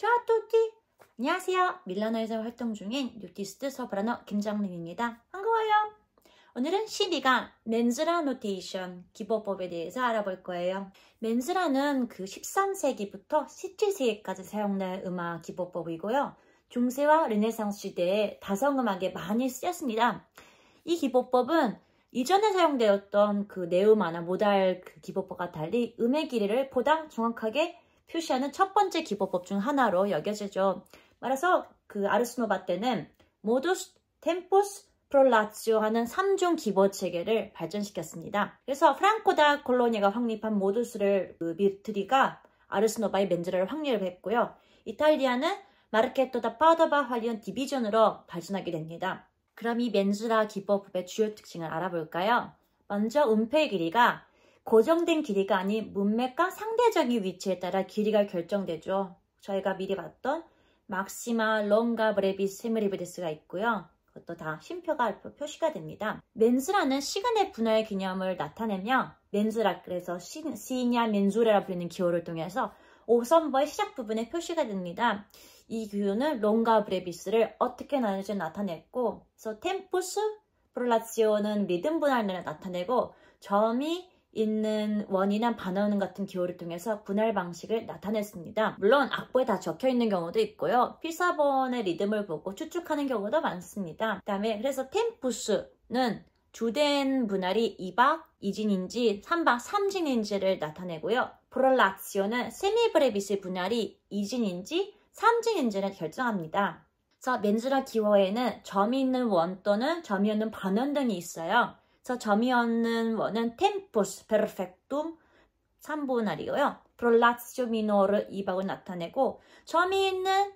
Ciao a tutti! 안녕하세요. 밀라노에서 활동 중인 뉴티스트 소프라노 김정림입니다. 반가워요. 오늘은 12강 멘즈라 노테이션 기보법에 대해서 알아볼 거예요. 멘즈라는 그 13세기부터 17세기까지 사용된 음악 기보법이고요. 중세와 르네상스 시대에 다성음악에 많이 쓰였습니다. 이 기보법은 이전에 사용되었던 그 네음화나 모달 그 기보법과 달리 음의 길이를 보다 정확하게 표시하는 첫 번째 기보법 중 하나로 여겨지죠. 말해서 그 아르스노바 때는 모두스, 템포스, 프롤라치오 하는 3종 기보 체계를 발전시켰습니다. 그래서 프랑코 다 콜로니가 확립한 모두스를 그 미트리가 아르스노바의 멘즈라를 확립했고요. 이탈리아는 마르케토 다 파도바 활리온 디비전으로 발전하게 됩니다. 그럼 이 멘즈라 기보법의 주요 특징을 알아볼까요? 먼저 음표의 길이가 고정된 길이가 아닌 문맥과 상대적인 위치에 따라 길이가 결정되죠. 저희가 미리 봤던 막시마, 롱가, 브레비스, 세미브레비스가 있고요. 그것도 다 쉼표가 표시가 됩니다. 멘즈라는 시간의 분할 개념을 나타내며 멘즈라, 그래서 시냐 멘주레라 불리는 기호를 통해서 5선버의 시작 부분에 표시가 됩니다. 이 기호는 롱가, 브레비스를 어떻게 나누는지 나타냈고, 그래서 템포스, 프롤라치오는 리듬 분할을 나타내고, 점이 있는 원이나 반원 같은 기호를 통해서 분할 방식을 나타냈습니다. 물론 악보에 다 적혀있는 경우도 있고요. 필사본의 리듬을 보고 추측하는 경우도 많습니다. 그 다음에 그래서 템푸스는 주된 분할이 2박 2진인지 3박 3진인지를 나타내고요. 프롤라치오는 세미브레비스 분할이 2진인지 3진인지를 결정합니다. 그래서 멘즈라 기호에는 점이 있는 원 또는 점이 없는 반원 등이 있어요. 그래서 점이 없는 원은 템포스, 페르펙툼 3분할이고요. 프롤라치오 미노르 2박을 나타내고, 점이 있는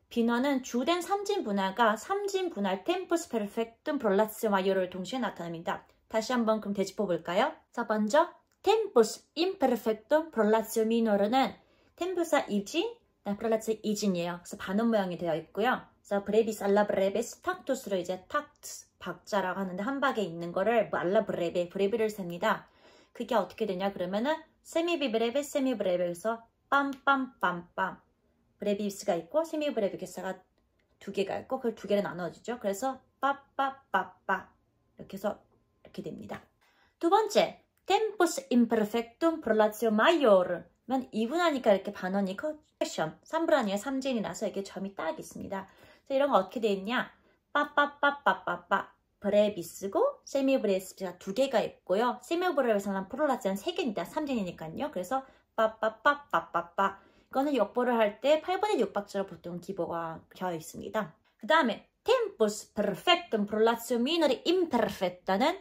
비너는 주된 3진 분할과 3진 분할 템포스, 페르펙툼, 프롤라치오 마이어를 동시에 나타냅니다. 다시 한번 그럼 되짚어 볼까요? 자, 먼저 템포스, 임페르펙툼, 프롤라치오 미노르는 템포스가 2진, 프롤라치오 2진이에요. 그래서 반원 모양이 되어 있고요. 그래서 브레비스, 알라 브레베스, 탁투스로 이제 탁트 박자라고 하는데 한 박에 있는 거를 알라 브레베, 브레베를 셉니다. 그게 어떻게 되냐 그러면은 세미비브레베, 세미브레베에서 빰빰빰빰 브레비스가 있고 세미브레베게사가 두 개가 있고 그걸 두 개로 나눠지죠. 그래서 빠빠빠빠 이렇게 해서 이렇게 됩니다. 두 번째, 템포스 임퍼펙툼 프롤라치오 마이오르면 2분하니까 이렇게 반원이 커렉션 3분하니까 3진이 나서 이게 점이 딱 있습니다. 그래서 이런 거 어떻게 되어 있냐? 빠빠빠빠빠빠 브레비스고 세미브레비스가 두 개가 있고요. 세미브레비스는 프롤라치오는 3개입니다. 3진이니까요. 그래서 빠빠빠빠빠빠 이거는 역보를 할 때 8분의 6박자로 보통 기보가 되어 있습니다. 그 다음에 템포스 퍼펙tum 프롤라치오 미너리 임페르페타는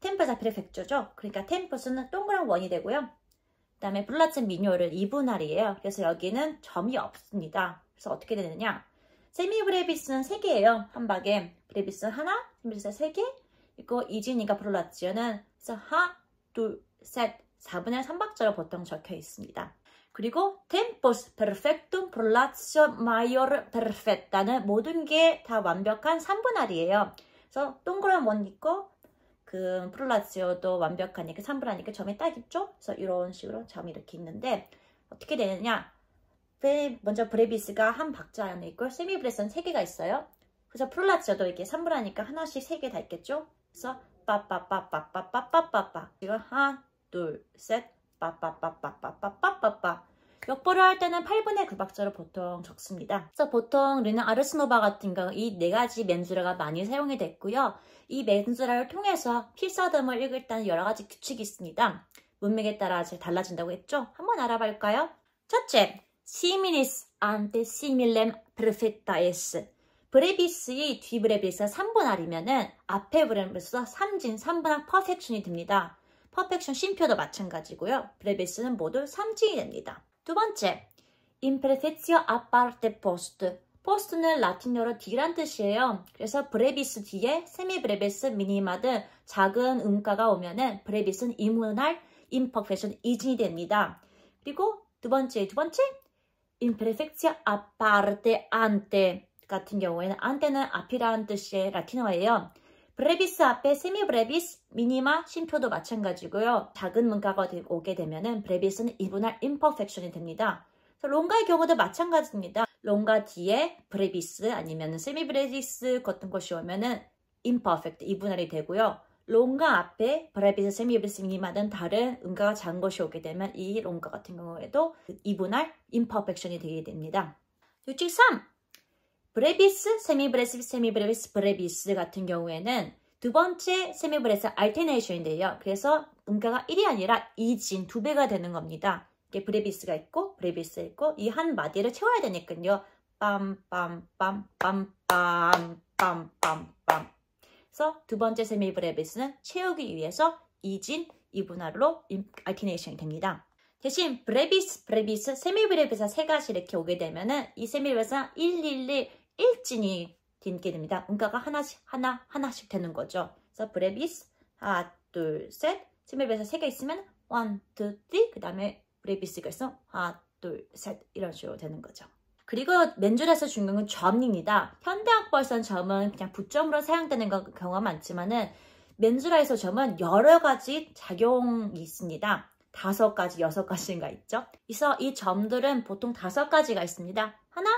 템포사 페르펙조죠. 그러니까 템포스는 동그란 원이 되고요. 그 다음에 프롤라치오 미노를 2분할이에요. 그래서 여기는 점이 없습니다. 그래서 어떻게 되느냐? 세미브레비스는 3개예요. 한 박에. 브레비스는 하나, 세미브레비스는 3개. 그리고 이진이가 프롤라치오는 그래서 하나, 둘, 셋, 4분의 3박자로 보통 적혀 있습니다. 그리고 템포스 페르펙툼 프롤라치오 마이오르 페르페타는 모든 게 다 완벽한 3분할이에요. 그래서 동그란 원 있고 그 프롤라치오도 완벽하니까 3분할이니까 점이 딱 있죠. 그래서 이런 식으로 점이 이렇게 있는데 어떻게 되느냐? 먼저 브레비스가 한 박자 안에 있고 세미브레스는 3개가 있어요. 그래서 프롤라치오도 이렇게 3분하니까 하나씩 3개 다 있겠죠. 그래서 빠빠빠빠빠빠빠빠빠 이거 하나, 둘, 셋, 빠빠빠빠빠빠빠빠 역보를 할 때는 8분의 9박자로 보통 적습니다. 그래서 보통 르네 아르스노바 같은 경우 이 4가지 멘즈라가 많이 사용이 됐고요. 이 멘즈라를 통해서 필사듬을 읽을 때는 여러 가지 규칙이 있습니다. 문맥에 따라 달라진다고 했죠. 한번 알아볼까요? 첫째, 시미니스 안테 시밀렘 프르페타 에스 브레비스의 뒤 브레비스가 3분할이면은 앞에 브레비스가 3진 3분할 퍼펙션이 됩니다. 퍼펙션 쉼표도 마찬가지고요. 브레비스는 모두 3진이 됩니다. 두 번째, 임페르페티오 아파르테 포스트. 포스트는 라틴어로 뒤란 뜻이에요. 그래서 브레비스 뒤에 세미브레비스, 미니마 등 작은 음가가 오면은 브레비스는 이문할 임퍼펙션 2진이 됩니다. 그리고 두 번째, 임페르페티오 아파르테 안테 같은 경우에는 안테는 앞이라는 뜻의 라틴어예요. 브레비스 앞에 세미브레비스, 미니마, 쉼표도 마찬가지고요. 작은 문가가 오게 되면은 브레비스는 이분할 임퍼펙션이 됩니다. 롱가의 경우도 마찬가지입니다. 롱가 뒤에 브레비스 아니면 세미브레비스 같은 것이 오면은 imperfect 이분할이 되고요. 롱가 앞에 브레비스, 세미브레비스, 미니마든 다른 음가가 작은 것이 오게 되면 이 롱가 같은 경우에도 이분할 imperfection이 되게 됩니다. 규칙 3. 브레비스, 세미브레비스, 세미브레비스, 브레비스 같은 경우에는 두 번째 세미브레비스 알테네이션인데요. 그래서 음가가 1이 아니라 2진 2배가 되는 겁니다. 이게 브레비스가 있고 브레비스가 있고 이 한 마디를 채워야 되니까요. 빰빰빰빰빰빰빰빰. 그래서 두 번째 세미브레비스는 채우기 위해서 2진 2분할로 알테네이션이 됩니다. 대신 브레비스, 브레비스, 세미브레비스가 세 가지 이렇게 오게 되면은 이 세미브레비스가 111 1진이 되게 됩니다. 음가가 하나씩 되는 거죠. 그래서 브레비스 하나, 둘, 셋. 세미브레비스 세 개 있으면 1, 2, 3. 그 다음에 브레비스가 있어 하나, 둘, 셋. 이런 식으로 되는 거죠. 그리고 맨줄에서 중요한 건 점입니다. 현대학벌선 점은 그냥 부점으로 사용되는 경우가 많지만은 맨줄에서 점은 여러 가지 작용이 있습니다. 5가지, 6가지인가 있죠. 그래서 이 점들은 보통 5가지가 있습니다. 하나,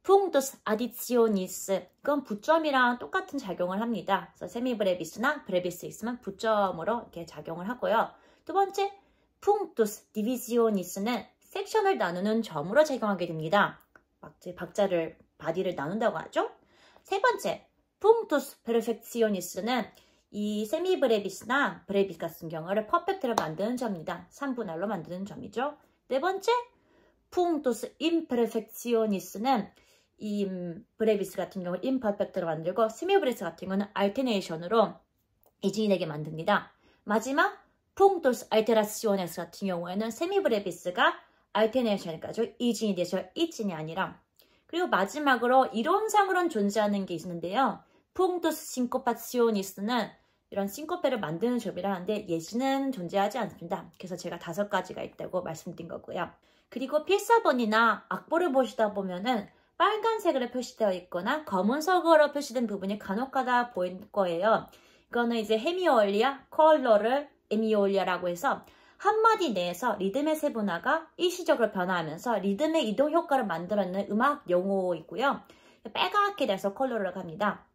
puntos adicionis. 이건 부점이랑 똑같은 작용을 합니다. 그래서 세미브레비스나 브레비스 있으면 부점으로 이렇게 작용을 하고요. 두 번째, puntos divisionis는 섹션을 나누는 점으로 작용하게 됩니다. 박자를, 바디를 나눈다고 하죠. 세 번째, puntos perfectionis는 이 세미브레비스나 브레비스 같은 경우를 퍼펙트를 만드는 점입니다. 3분할로 만드는 점이죠. 네 번째, puntos imperfectionis는 이 브레비스 같은 경우 imperfect로 만들고 세미브레비스 같은 경우는 알테네이션으로 이진이 되게 만듭니다. 마지막, puntos alteraciones 같은 경우에는 세미브레비스가 알테네이션까지 이진이 되죠. 이진이 아니라. 그리고 마지막으로 이론상으로는 존재하는 게 있는데요. puntos syncopationis는 이런 싱코페를 만드는 점이라는데 예시는 존재하지 않습니다. 그래서 제가 5가지가 있다고 말씀드린 거고요. 그리고 필사본이나 악보를 보시다 보면은 빨간색으로 표시되어 있거나 검은색으로 표시된 부분이 간혹가다 보일 거예요. 이거는 이제 헤미올리아, 컬러를 에미올리아라고 해서 한마디 내에서 리듬의 세분화가 일시적으로 변화하면서 리듬의 이동 효과를 만들어내는 음악 용어이고요. 빨갛게 돼서 컬러를 합니다.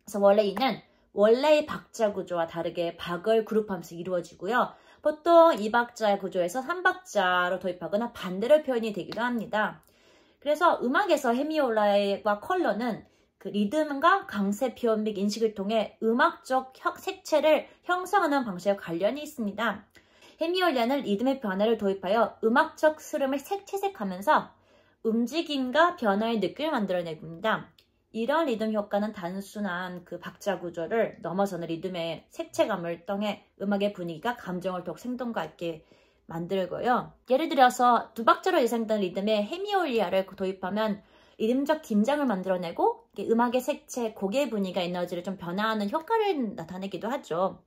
그래서 원래 이는 원래의 박자 구조와 다르게 박을 그룹하면서 이루어지고요. 보통 2박자 구조에서 3박자로 도입하거나 반대로 표현이 되기도 합니다. 그래서 음악에서 헤미올라와 컬러는 그 리듬과 강세 표현 및 인식을 통해 음악적 색채를 형성하는 방식에 관련이 있습니다. 헤미올리아는 리듬의 변화를 도입하여 음악적 흐름을 색채색하면서 움직임과 변화의 느낌을 만들어냅니다. 이런 리듬 효과는 단순한 그 박자 구조를 넘어서는 리듬의 색채감을 통해 음악의 분위기가 감정을 더욱 생동감 있게 만들고요. 예를 들어서 2박자로 예상되는 리듬에 헤미올리아를 도입하면 리듬적 긴장을 만들어내고 음악의 색채, 곡의 분위기가 에너지를 좀 변화하는 효과를 나타내기도 하죠.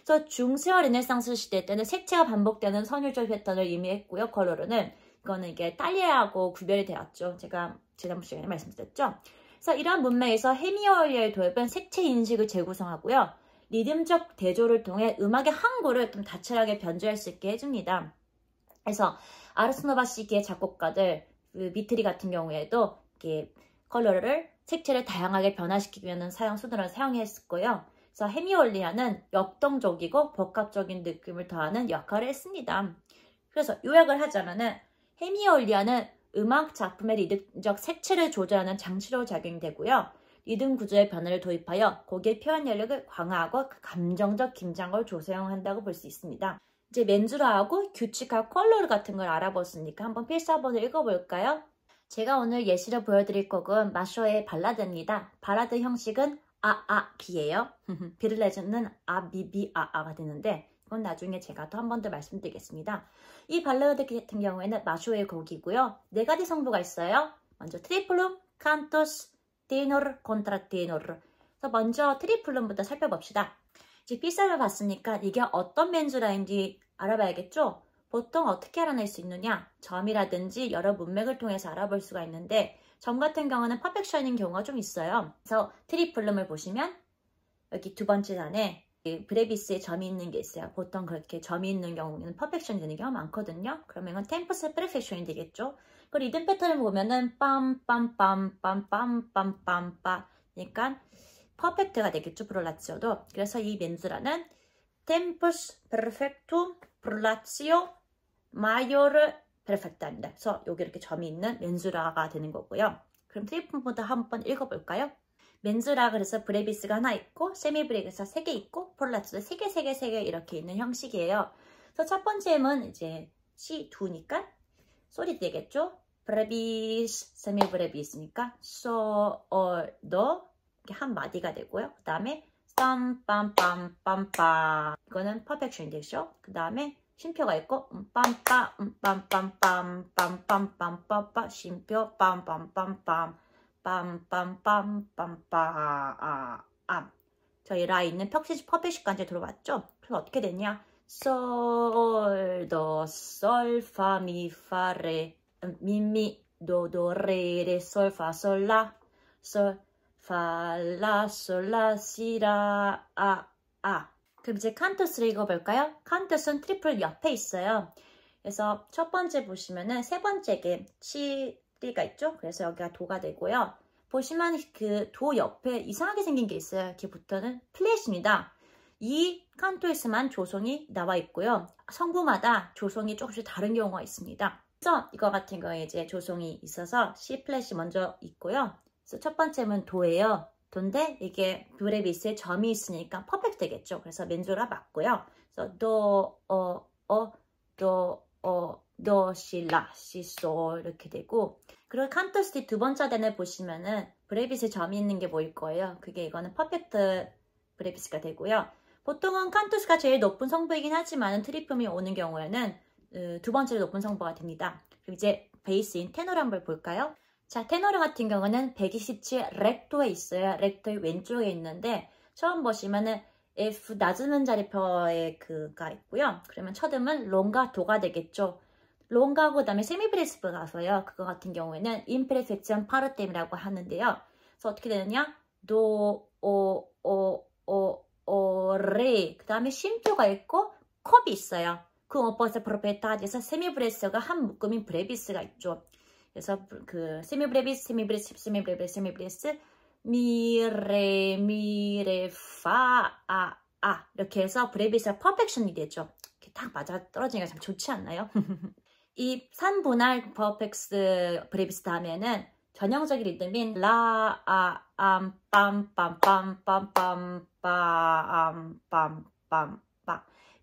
그래서 중세와 르네상스 시대 때는 색채가 반복되는 선율적 패턴을 의미했고요. 컬러로는 이거는 이게 딸리아하고 구별이 되었죠. 제가 지난번 시간에 말씀드렸죠. 그래서 이러한 문맥에서 헤미올리아의 도입은 색채 인식을 재구성하고요. 리듬적 대조를 통해 음악의 항구를 좀 다채하게 변주할 수 있게 해줍니다. 그래서 아르스노바 시기의 작곡가들, 미트리 같은 경우에도 이렇게 컬러를 색채를 다양하게 변화시키기 위한 수단을 사용했고요. 그래서 헤미올리아는 역동적이고 복합적인 느낌을 더하는 역할을 했습니다. 그래서 요약을 하자면은 헤미올리아는 음악 작품의 리듬적 색채를 조절하는 장치로 작용되고요. 리듬 구조의 변화를 도입하여 곡의 표현 연력을 강화하고 감정적 긴장을 조성한다고 볼 수 있습니다. 이제 맨주라하고 규칙과 컬러 같은 걸 알아봤으니까 한번 필사본을 읽어볼까요? 제가 오늘 예시로 보여드릴 곡은 마쇼의 발라드입니다. 발라드 형식은 비예요. 비를레즈는 비아가 되는데 이건 나중에 제가 또 한 번 더 말씀드리겠습니다. 이 발라드 같은 경우에는 마쇼의 곡이고요. 4가지 성부가 있어요. 먼저 트리플룸, 칸토스, 테노르, 콘트라테노르. 그래서 먼저 트리플룸부터 살펴봅시다. 이제 필사를 봤으니까 이게 어떤 맨주라인지 알아봐야겠죠? 보통 어떻게 알아낼 수 있느냐? 점이라든지 여러 문맥을 통해서 알아볼 수가 있는데 점 같은 경우는 퍼펙션인 경우가 좀 있어요. 그래서 트리플룸을 보시면 여기 2번째 단에 브레비스에 점이 있는 게 있어요. 보통 그렇게 점이 있는 경우는 퍼펙션이 되는 경우가 많거든요. 그러면 이건 템포스 퍼펙션이 되겠죠. 그 리듬 패턴을 보면은 빰빰빰빰빰빰빰빰빰 그러니까 퍼펙트가 되겠죠. 브롤라치오도. 그래서 이 멘즈라는 템포스 퍼펙투 브롤라치오 마요르 페르펙타입니다. 그래서 여기 이렇게 점이 있는 멘즈라가 되는 거고요. 그럼 트리플보다 한번 읽어볼까요? 멘즈라 그래서 브레비스가 하나 있고 세미브레이크가 3개 있고 폴라츠도 3개 이렇게 있는 형식이에요. 그래서 첫 번째 음은 이제 C2니까 소리 되겠죠? 브레비스, 세미브레비스니까 소, 도 이렇게 한 마디가 되고요. 그 다음에 빰빰빰빰빰 이거는 퍼펙션이 되죠. 그 다음에 쉼표가 있고 빰빰빰빰빰빰빰빰빰빰 쉼표 빰빰빰빰 빰빰빰빰빰빰 저희 라 있는 퍼펙션까지 들어봤죠? 그래서 어떻게 됐냐? 솔, 도, 솔, 파, 미, 파, 레, 미, 도, 도, 레, 레, 솔, 파, 솔, 라, 솔, 파, 라, 솔, 라, 시, 라, 그럼 이제 칸투스를 읽어볼까요? 칸투스는 트리플 옆에 있어요. 그래서 첫 번째 보시면은 세 번째 게 치리가 있죠? 그래서 여기가 도가 되고요. 보시면 그 도 옆에 이상하게 생긴 게 있어요. 이렇게부터는 플랫입니다. 이 칸투에서만 조성이 나와 있고요. 성부마다 조성이 조금씩 다른 경우가 있습니다. 그래서 이거 같은 경우에 이제 조성이 있어서 C 플랫이 먼저 있고요. 그래서 첫 번째는 도예요. 도인데 이게 브레비스에 점이 있으니까 퍼펙트 되겠죠. 그래서 멘조라 맞고요. 그래서 도, 도, 시, 라, 시, 솔 이렇게 되고 그리고 칸토스티 두 번째 단을 보시면은 브레비스에 점이 있는 게 보일 거예요. 그게 이거는 퍼펙트 브레비스가 되고요. 보통은 칸토스가 제일 높은 성부이긴 하지만 트리품이 오는 경우에는 두 번째로 높은 성부가 됩니다. 그럼 이제 베이스인 테너를 한번 볼까요? 자, 테너르 같은 경우는 127 렉도에 있어요. 렉도의 왼쪽에 있는데 처음 보시면은 F 낮은 음자리표에 그가 있고요. 그러면 첫 음은 롱가 도가 되겠죠. 롱가고 그다음에 세미브레스브가 가서요. 그거 같은 경우에는 임프레펙션 파르템이라고 하는데요. 그래서 어떻게 되느냐? 도, 레. 그다음에 쉼표가 있고 컵이 있어요. 그 오퍼스 프로페타에서 세미브레스가 한 묶음인 브레비스가 있죠. 그래서 그 세미브레비스 미레 파 이렇게 해서 브레비스가 퍼펙션이 되죠. 이렇게 딱 맞아 떨어지니까 참 좋지 않나요? 이 3분할 퍼펙스 브레비스 다음에는 전형적인 리듬인 라, 빰빰빰빰빰빰빰빰빰빰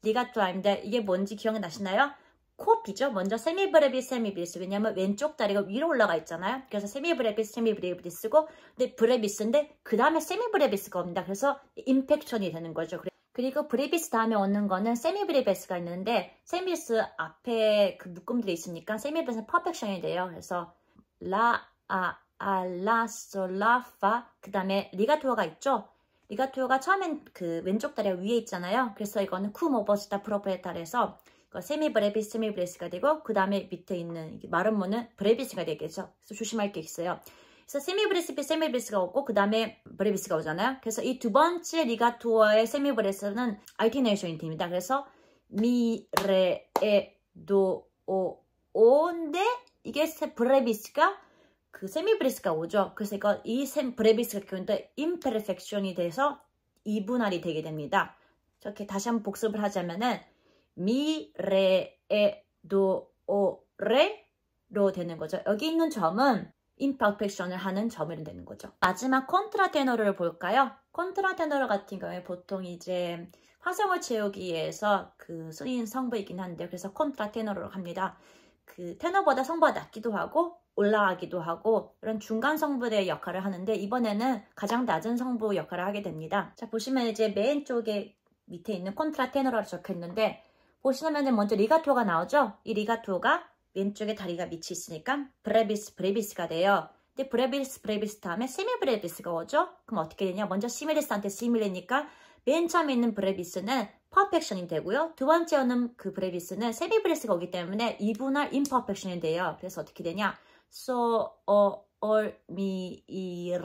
리가토아인데 이게 뭔지 기억나시나요? 코피죠. 먼저 세미브레비스 왜냐면 왼쪽 다리가 위로 올라가 있잖아요. 그래서 세미브레비스고 근데 브레비스인데 그 다음에 세미브레비스가 옵니다. 그래서 임팩션이 되는 거죠. 그리고 브레비스 다음에 오는 거는 세미브레비스가 있는데 세미브레비스 앞에 그 묶음들이 있으니까 세미브레비스는 퍼펙션이 돼요. 그래서 라, 라, 솔, 라, 파 그 다음에 리가토어가 있죠. 리가토어가 처음엔 그 왼쪽 다리가 위에 있잖아요. 그래서 이거는 쿠모버스다 프로페타에서 세미브레비스가 되고 그 다음에 밑에 있는 마른 모는 브레비스가 되겠죠. 그래서 조심할 게 있어요. 그래서 세미브레스가 오고 그 다음에 브레비스가 오잖아요. 그래서 이 두 번째 리가토어의 세미브레스는 알티네이션이 됩니다. 그래서 미, 레, 에, 도, 오인데 이게 브레비스가 그 세미브레스가 오죠. 그래서 이 브레비스가 결국은 임페르펙션이 돼서 2분할이 되게 됩니다. 이렇게 다시 한번 복습을 하자면은 미, 레, 에, 도, 레로 되는 거죠. 여기 있는 점은 임퍼펙션을 하는 점이 되는 거죠. 마지막 콘트라테너를 볼까요? 콘트라테너 같은 경우에 보통 이제 화성을 채우기 위해서 그 쓰인 성부이긴 한데 그래서 콘트라테너로 합니다. 그 테너보다 성부가 낮기도 하고 올라가기도 하고 이런 중간 성부의 역할을 하는데 이번에는 가장 낮은 성부 역할을 하게 됩니다. 자, 보시면 이제 맨 쪽에 밑에 있는 콘트라테너라고 적혀있는데 보시면 먼저 리가토가 나오죠? 이 리가토가 왼쪽에 다리가 밑이 있으니까 브레비스가 돼요. 근데 브레비스 다음에 세미브레비스가 오죠? 그럼 어떻게 되냐? 먼저 시밀리스한테 시밀리니까 맨 처음에 있는 브레비스는 퍼펙션이 되고요. 두 번째 오는 그 브레비스는 세미브레스가 오기 때문에 2분할 임퍼펙션이 돼요. 그래서 어떻게 되냐? 소, 미,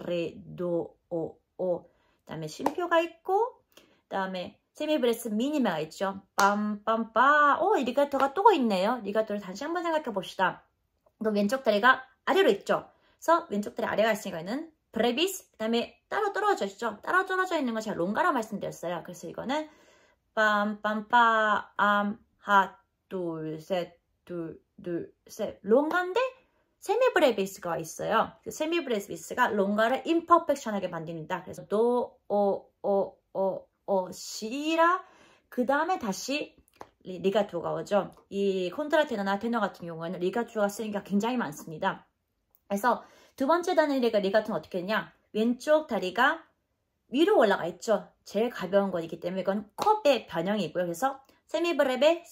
레, 도, 오. 그 다음에 쉼표가 있고 그 다음에 세미브레스 미니메가 있죠. 빰빰빠. 이 리가토가 또 있네요. 리가토를 다시 한번 생각해 봅시다. 그럼 왼쪽 다리가 아래로 있죠. 그래서 왼쪽 다리 아래가 있으니까는 브레비스, 그 다음에 따로 떨어져 있죠. 따로 떨어져 있는 건 제가 롱가라 말씀드렸어요. 그래서 이거는 빰빰빠 하 둘 셋 둘 셋 롱한데 세미브레비스가 있어요. 그 세미브레비스가 롱가를 임퍼펙션하게 만듭니다. 그래서 도, 시라 그 다음에 다시 리가토가 오죠. 이 콘트라테너나 테너 같은 경우에는 리가토가 쓰는 게 굉장히 많습니다. 그래서 두 번째 단의 리가토는 어떻게 되냐? 왼쪽 다리가 위로 올라가 있죠. 제일 가벼운 거이기 때문에 이건 컵의 변형이고요. 그래서 세미브레베,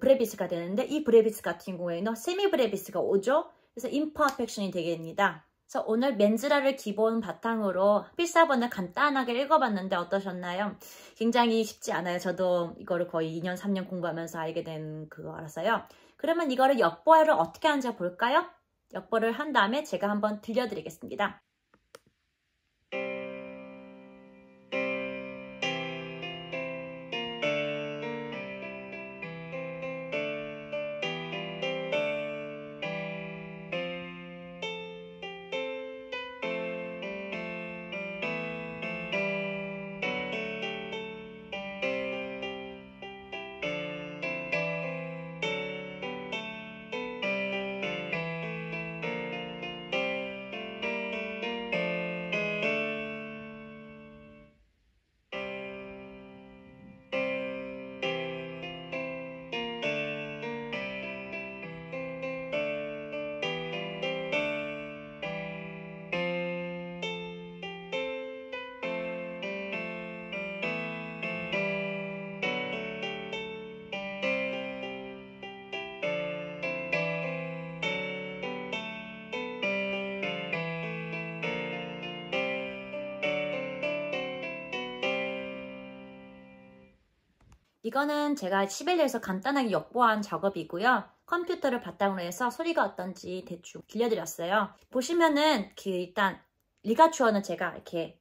브레비스가 되는데 이 브레비스 같은 경우에는 세미브레비스가 오죠. 그래서 임퍼펙션이 되겠습니다. 그래서 오늘 맨즈라를 기본 바탕으로 필사본을 간단하게 읽어봤는데 어떠셨나요? 굉장히 쉽지 않아요. 저도 이거를 거의 2년, 3년 공부하면서 알게 된 그거라서요. 그러면 이거를 역보를 어떻게 하는지 볼까요? 역보를 한 다음에 제가 한번 들려드리겠습니다. 이거는 제가 시벨리에서 간단하게 역보한 작업이고요. 컴퓨터를 바탕으로 해서 소리가 어떤지 대충 들려드렸어요. 보시면은 일단 리가추어는 제가 이렇게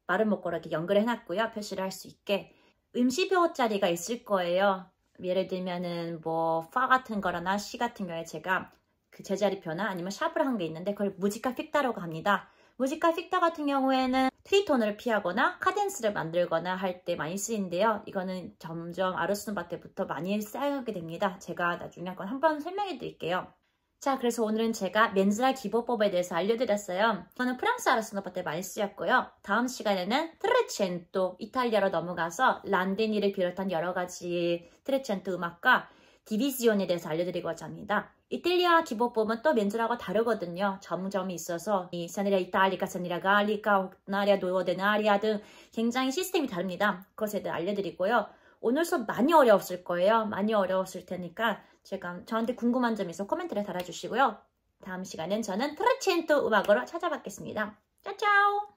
마른 목걸이 이렇게 연결을 해놨고요. 표시를 할 수 있게 음시표 자리가 있을 거예요. 예를 들면은 뭐 파 같은 거나 시 같은 경우에 제가 그 제자리표나 아니면 샵을 한 게 있는데 그걸 무지카 픽다라고 합니다. 무지카 픽다 같은 경우에는 트리톤을 피하거나 카덴스를 만들거나 할 때 많이 쓰이는데요. 이거는 점점 아르스노바 때부터 많이 사용하게 됩니다. 제가 나중에 한번 설명해 드릴게요. 자, 그래서 오늘은 제가 맨즈라 기보법에 대해서 알려드렸어요. 저는 프랑스 아르스노바 때 많이 쓰였고요. 다음 시간에는 트레첸토, 이탈리아로 넘어가서 란데니를 비롯한 여러 가지 트레첸토 음악과 디비지온에 대해서 알려드리고자 합니다. 이탈리아 기보법은 또 맨즈라하고 다르거든요. 점점이 있어서 이 사네리아 이탈리카, 사네리아 갈리카, 나리아 노어데나리아 등 굉장히 시스템이 다릅니다. 그것에 대해 알려드리고요. 오늘 수업 많이 어려웠을 거예요. 많이 어려웠을 테니까 제가 저한테 궁금한 점 있어 코멘트를 달아주시고요. 다음 시간엔 저는 트레첸토 음악으로 찾아뵙겠습니다. 짜짜오!